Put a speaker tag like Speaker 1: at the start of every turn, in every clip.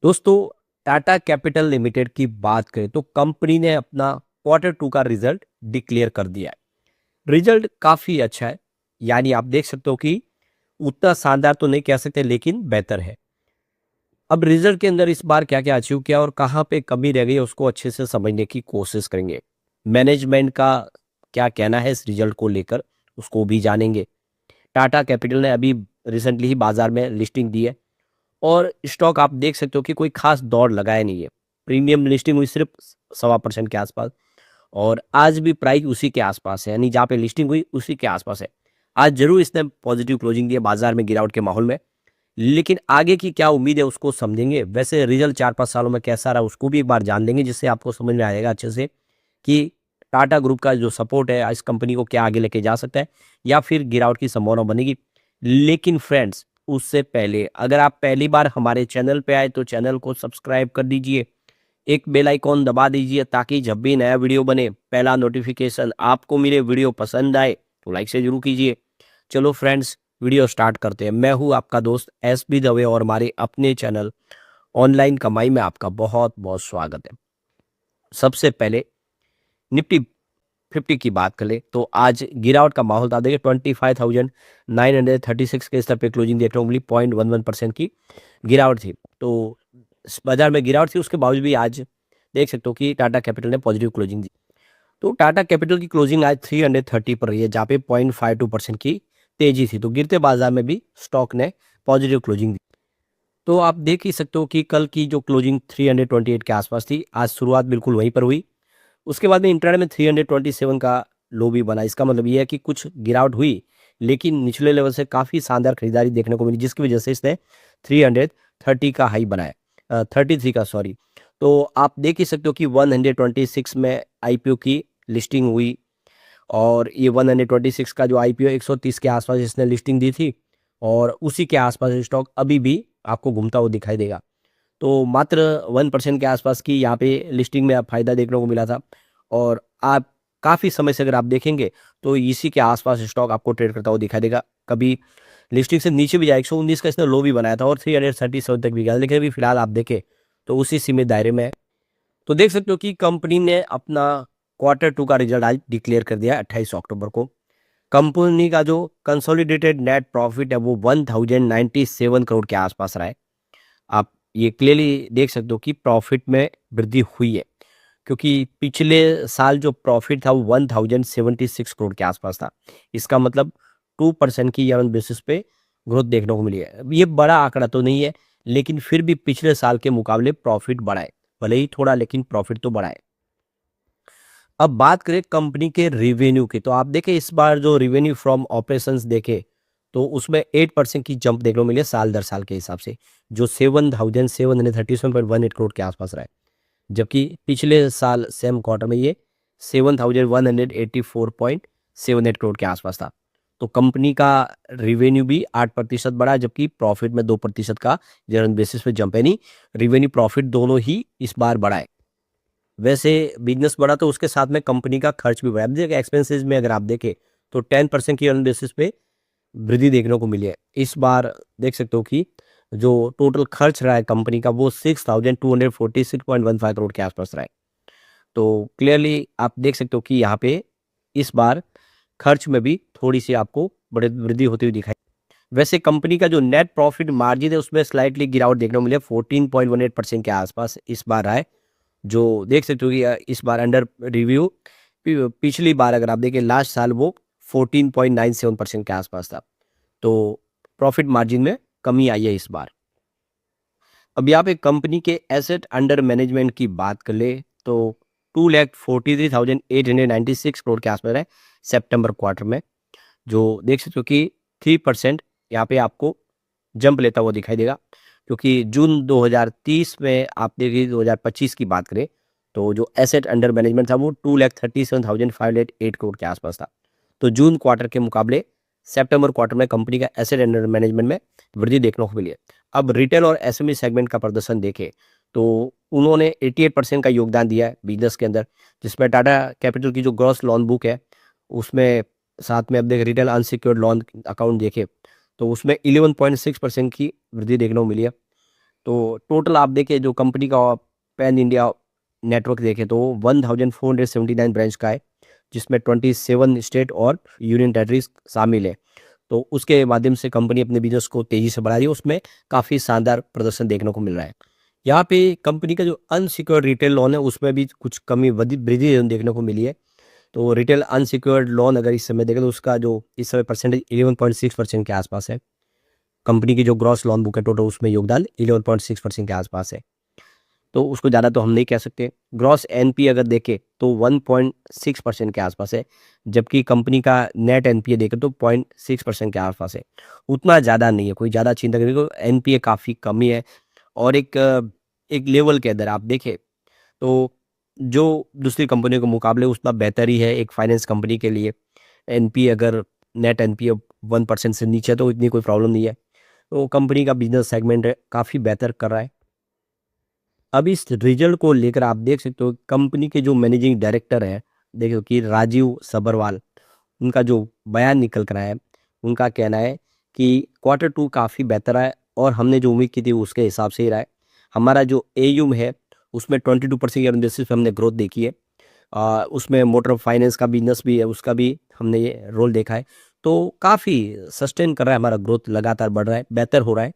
Speaker 1: दोस्तों, Tata capital limited की बात करें तो कंपनी ने अपना क्वार्टर 2 का रिजल्ट डिक्लेयर कर दिया है। रिजल्ट काफी अच्छा है। यानी आप देख सकते हो कि उतना शानदार तो नहीं कह सकते लेकिन बेहतर है। अब रिजल्ट के अंदर इस बार क्या क्या अचीव किया और कहाँ पे कमी रह गई उसको अच्छे से समझने की कोशिश करेंगे। मैनेजमेंट का क्या कहना है इस रिजल्ट को लेकर उसको भी जानेंगे। टाटा कैपिटल ने अभी रिसेंटली ही बाजार में लिस्टिंग दी है और स्टॉक आप देख सकते हो कि कोई खास दौड़ लगाया नहीं है। प्रीमियम लिस्टिंग हुई सिर्फ 1.25% के आसपास और आज भी प्राइस उसी के आसपास है, यानी जहाँ पे लिस्टिंग हुई उसी के आसपास है। आज जरूर इसने पॉजिटिव क्लोजिंग दी है बाजार में गिरावट के माहौल में, लेकिन आगे की क्या उम्मीद है उसको समझेंगे। वैसे रिजल्ट 4-5 सालों में कैसा रहा उसको भी एक बार जान लेंगे, जिससे आपको समझ में आएगा अच्छे से कि टाटा ग्रुप का जो सपोर्ट है इस कंपनी को क्या आगे लेके जा सकता है या फिर गिरावट की संभावना बनेगी। लेकिन फ्रेंड्स, उससे पहले अगर आप पहली बार हमारे चैनल पे आए तो चैनल को सब्सक्राइब कर दीजिए, एक बेल आइकॉन दबा दीजिए ताकि जब भी नया वीडियो बने पहला नोटिफिकेशन आपको मिले। वीडियो पसंद आए तो लाइक से जरूर कीजिए। चलो फ्रेंड्स, वीडियो स्टार्ट करते हैं। मैं हूं आपका दोस्त SB दवे और हमारे अपने चैनल ऑनलाइन कमाई में आपका बहुत बहुत स्वागत है। सबसे पहले निफ्टी 50 की बात करें तो आज गिरावट का माहौल था। देखिए 25,936 के स्तर पे क्लोजिंग देखने को मिली। 0.11% की गिरावट थी। तो इस बाजार में गिरावट थी, उसके बावजूद भी आज देख सकते हो कि टाटा कैपिटल ने पॉजिटिव क्लोजिंग दी। तो टाटा कैपिटल की क्लोजिंग आज 330 पर रही है, जहाँ पे 0.52% की तेजी थी। तो गिरते बाजार में भी स्टॉक ने पॉजिटिव क्लोजिंग दी। तो आप देख ही सकते हो कि कल की जो क्लोजिंग 328 के आसपास थी, आज शुरुआत बिल्कुल वहीं पर हुई। उसके बाद में इंट्राडे में 327 का लो भी बना। इसका मतलब ये है कि कुछ गिरावट हुई लेकिन निचले लेवल से काफ़ी शानदार खरीदारी देखने को मिली, जिसकी वजह से इसने 330 का हाई बनाया, 33 का सॉरी। तो आप देख ही सकते हो कि 126 में IPO की लिस्टिंग हुई और ये 126 का जो IPO 130 के आसपास इसने लिस्टिंग दी थी और उसी के आसपास स्टॉक अभी भी आपको घूमता हुआ दिखाई देगा। तो मात्र 1% के आसपास की यहाँ पे लिस्टिंग में आप फायदा देखने को मिला था और आप काफ़ी समय से अगर आप देखेंगे तो इसी के आसपास स्टॉक आपको ट्रेड करता हुआ दिखाई देगा। कभी लिस्टिंग से नीचे भी जाए, 119 का इसने लो भी बनाया था और 337 तक भी गया, लेकिन अभी फिलहाल आप देखें तो उसी सीमित दायरे में है। तो देख सकते हो कि कंपनी ने अपना क्वार्टर 2 का रिजल्ट आज डिक्लेयर कर दिया 28 अक्टूबर को। कंपनी का जो कंसोलिडेटेड नेट प्रॉफिट है वो 1097 करोड़ के आसपास रहा है। आप ये क्लियरली देख सकते हो कि प्रॉफिट में वृद्धि हुई है, क्योंकि पिछले साल जो प्रॉफिट था वो 1076 करोड़ के आसपास था। इसका मतलब 2% की ईयर ऑन बेसिस पे ग्रोथ देखने को मिली है। ये बड़ा आंकड़ा तो नहीं है, लेकिन फिर भी पिछले साल के मुकाबले प्रॉफिट बढ़ा है, भले ही थोड़ा, लेकिन प्रॉफिट तो बढ़ा है। अब बात करें कंपनी के रिवेन्यू की, तो आप देखें इस बार जो रिवेन्यू फ्रॉम ऑपरेशंस देखे तो उसमें 8% की जंप देखने को मिली है साल दर साल के हिसाब से, जो 7,737.18 करोड़ के आसपास रहा है। जबकि पिछले साल सेम क्वार्टर में ये 7,184.78 करोड़ के आसपास था। तो कंपनी का रिवेन्यू भी 8% बढ़ा, जबकि प्रॉफिट में 2% का जनरल बेसिस पे जंप है। नहीं, रिवेन्यू प्रॉफिट दोनों ही इस बार बढ़ा है। वैसे बिजनेस बढ़ा तो उसके साथ में कंपनी का खर्च भी बढ़ा। अब देखिए एक्सपेंसेस में अगर आप देखें तो 10% की अर्न बेसिस पे वृद्धि देखने को मिली है। इस बार देख सकते हो कि जो टोटल खर्च रहा है कंपनी का वो 6,246.15 करोड़ के आसपास रहा है। तो क्लियरली आप देख सकते हो कि यहाँ पे इस बार खर्च में भी थोड़ी सी आपको बड़ी वृद्धि होती हुई दिखाई। वैसे कंपनी का जो नेट प्रॉफिट मार्जिन है उसमें स्लाइटली गिरावट देखने को मिली है, 14.18% के आसपास इस बार आए, जो देख सकते हो कि इस बार अंडर रिव्यू। पिछली बार अगर आप देखें लास्ट साल वो 14.97% के आसपास था। तो प्रॉफिट मार्जिन में कमी आई है इस बार। अब यहाँ पे कंपनी के एसेट अंडर मैनेजमेंट की बात कर ले तो 2,43,896 करोड़ के आसपास है सितंबर क्वार्टर में, जो देख सकते हो कि 3% यहाँ पे आपको जंप लेता हुआ दिखाई देगा। क्योंकि जून 2030 में आप देखिए 2025 की बात करें तो जो एसेट अंडर मैनेजमेंट था वो 2,37,508 करोड़ के आसपास था। तो जून क्वार्टर के मुकाबले सितंबर क्वार्टर में कंपनी का एसेट अंडर मैनेजमेंट में वृद्धि देखने को मिली है। अब रिटेल और SME सेगमेंट का प्रदर्शन देखें तो उन्होंने 88% का योगदान दिया है बिजनेस के अंदर, जिसमें टाटा कैपिटल की जो ग्रॉस लोन बुक है उसमें साथ में अब देख रिटेल अनसिक्योर्ड लोन अकाउंट देखे तो उसमें 11.6% की वृद्धि देखने को मिली है। तो टोटल आप देखें जो कंपनी का पैन इंडिया नेटवर्क देखें तो 1479 ब्रांच का है, जिसमें 27 स्टेट और यूनियन टेरिटरीज शामिल है। तो उसके माध्यम से कंपनी अपने बिजनेस को तेजी से बढ़ा रही है, उसमें काफ़ी शानदार प्रदर्शन देखने को मिल रहा है। यहाँ पे कंपनी का जो अनसिक्योर्ड रिटेल लोन है उसमें भी कुछ कमी वृद्धि देखने को मिली है। तो रिटेल अनसिक्योर्ड लोन अगर इस समय देखें तो उसका जो इस समय परसेंटेज 11.6% के आसपास है। कंपनी की जो ग्रॉस लोन बुक है टोटल उसमें योगदान 11.6% के आसपास है। तो उसको ज़्यादा तो हम नहीं कह सकते। ग्रॉस एनपी अगर देखें तो 1.6% के आसपास है, जबकि कंपनी का नेट एनपीए देखें तो 0.6% के आसपास है। उतना ज़्यादा नहीं है, कोई ज़्यादा चिंता करने को एनपीए काफ़ी कमी है। और एक लेवल के अंदर आप देखें तो जो दूसरी कंपनियों के मुकाबले उतना बेहतर ही है एक फाइनेंस कंपनी के लिए। एनपीए अगर नेट एनपीए 1% से नीचे है तो इतनी कोई प्रॉब्लम नहीं है। तो कंपनी का बिजनेस सेगमेंट है काफ़ी बेहतर कर रहा है। अब इस रिजल्ट को लेकर आप देख सकते हो कंपनी के जो मैनेजिंग डायरेक्टर है, देखो कि राजीव सबरवाल, उनका जो बयान निकल कर आया है, उनका कहना है कि Q2 काफ़ी बेहतर है और हमने जो उम्मीद की थी उसके हिसाब से ही रहा है। हमारा जो एयूम है उसमें 22% ईयर बेसिस पे हमने ग्रोथ देखी है। उसमें मोटर फाइनेंस का बिजनेस भी है, उसका भी हमने ये रोल देखा है। तो काफ़ी सस्टेन कर रहा है, हमारा ग्रोथ लगातार बढ़ रहा है, बेहतर हो रहा है।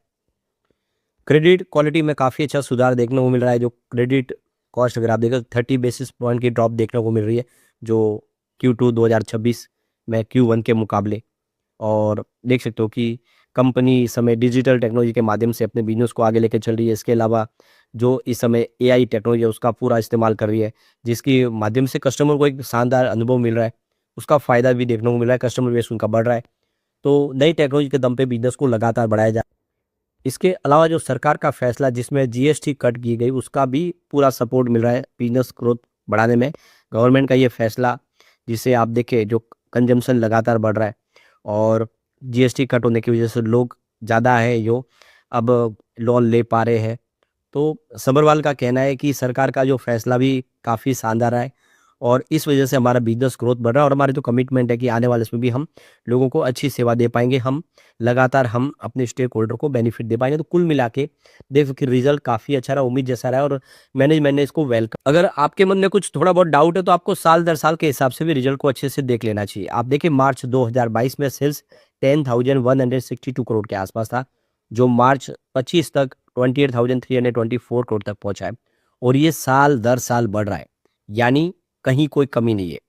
Speaker 1: क्रेडिट क्वालिटी में काफ़ी अच्छा सुधार देखने को मिल रहा है। जो क्रेडिट कॉस्ट अगर आप देखें 30 बेसिस पॉइंट की ड्रॉप देखने को मिल रही है, जो Q2 2026 में Q1 के मुकाबले। और देख सकते हो कि कंपनी इस समय डिजिटल टेक्नोलॉजी के माध्यम से अपने बिजनेस को आगे लेकर चल रही है। इसके अलावा जो इस समय एआई टेक्नोलॉजी है उसका पूरा इस्तेमाल कर रही है, जिसके माध्यम से कस्टमर को एक शानदार अनुभव मिल रहा है, उसका फ़ायदा भी देखने को मिल रहा है, कस्टमर बेस उनका बढ़ रहा है। तो नई टेक्नोलॉजी के दम पे बिजनेस को लगातार बढ़ाया जा। इसके अलावा जो सरकार का फैसला जिसमें जीएसटी कट की गई उसका भी पूरा सपोर्ट मिल रहा है बिजनेस ग्रोथ बढ़ाने में। गवर्नमेंट का ये फैसला जिसे आप देखें जो कंजम्पशन लगातार बढ़ रहा है और जीएसटी कट होने की वजह से लोग ज़्यादा है जो अब लोन ले पा रहे हैं। तो सब्रवाल का कहना है कि सरकार का जो फैसला भी काफ़ी शानदार है और इस वजह से हमारा बिजनेस ग्रोथ बढ़ रहा है और हमारी जो कमिटमेंट है कि आने वाले इसमें भी हम लोगों को अच्छी सेवा दे पाएंगे, हम लगातार हम अपने स्टेक होल्डर को बेनिफिट दे पाएंगे। तो कुल मिला के देखो कि रिजल्ट काफ़ी अच्छा रहा, उम्मीद जैसा रहा और मैनेजमेंट ने इसको वेलकम। अगर आपके मन में कुछ थोड़ा बहुत डाउट है तो आपको साल दर साल के हिसाब से भी रिजल्ट को अच्छे से देख लेना चाहिए। आप देखिए मार्च 2022 में सेल्स 10,162 करोड़ के आसपास था, जो मार्च 25 तक 28,324 करोड़ तक पहुंचा है और ये साल दर साल बढ़ रहा है, यानी कहीं कोई कमी नहीं है।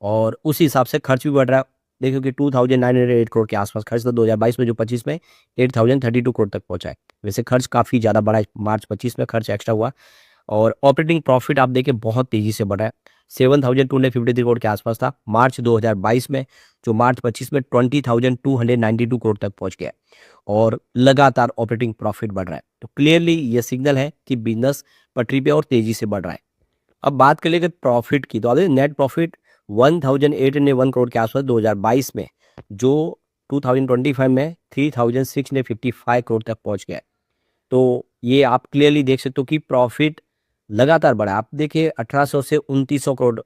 Speaker 1: और उसी हिसाब से खर्च भी बढ़ रहा है। देखो कि 2,908 करोड़ के आसपास खर्च था 2022 में, जो 25 में 8,032 करोड़ तक पहुंचा है। वैसे खर्च काफ़ी ज़्यादा बढ़ा है, मार्च 25 में खर्च एक्स्ट्रा हुआ। और ऑपरेटिंग प्रॉफिट आप देखिए बहुत तेज़ी से बढ़ा है, 7,253 करोड़ के आसपास था मार्च 2022 में, जो मार्च 25 में 20,292 करोड़ तक पहुंच गया है और लगातार ऑपरेटिंग प्रॉफिट बढ़ रहा है। तो क्लियरली ये सिग्नल है कि बिजनेस पटरी पे और तेज़ी से बढ़ रहा है। अब बात कर लेंगे प्रॉफिट की, तो अभी नेट प्रॉफिट 1,801 करोड़ के आसपास 2022 में, जो 2025 में 3,655 करोड़ तक पहुंच गया है। तो ये आप क्लियरली देख सकते हो कि प्रॉफिट लगातार बढ़ा। आप देखिए 1800 से 2900 करोड़,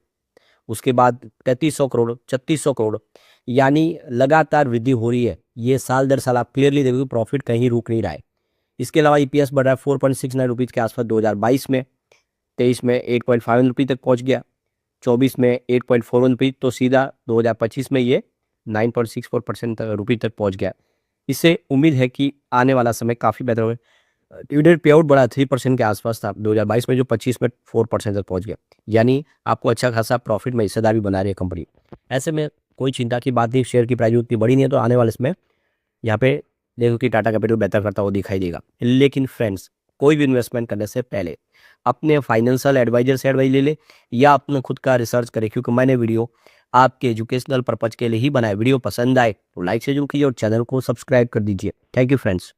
Speaker 1: उसके बाद 3300 करोड़, 3600 करोड़, यानी लगातार वृद्धि हो रही है। ये साल दर साल आप क्लियरली देखोगे प्रॉफिट कहीं रुक नहीं रहा है। इसके अलावा ईपीएस बढ़ा है 4.69 रुपीज़ के आसपास 2022 में, 23 में 8.51 रुपये तक पहुंच गया, 24 में 8.41 रुपये, तो सीधा 2025 में ये 9.64% रुपये तक पहुंच गया। इससे उम्मीद है कि आने वाला समय काफ़ी बेहतर होगा। डिविडेंड पे आउट बढ़ा 3% के आसपास था 2022 में, जो 25 में 4% तक पहुंच गया, यानी आपको अच्छा खासा प्रॉफिट में हिस्सेदार भी बना रही है कंपनी। ऐसे में कोई चिंता की बात नहीं, शेयर की प्राइस उतनी बड़ी नहीं है, तो आने वाले इसमें यहाँ पे देखो कि टाटा कैपिटल बेहतर करता हुआ दिखाई देगा। लेकिन फ्रेंड्स, कोई भी इन्वेस्टमेंट करने से पहले अपने फाइनेंशियल एडवाइजर से एडवाइस ले ले या अपने खुद का रिसर्च करें, क्योंकि मैंने वीडियो आपके एजुकेशनल पर्पज के लिए ही बनाया। वीडियो पसंद आए तो लाइक से जरूर कीजिए और चैनल को सब्सक्राइब कर दीजिए। Thank you friends.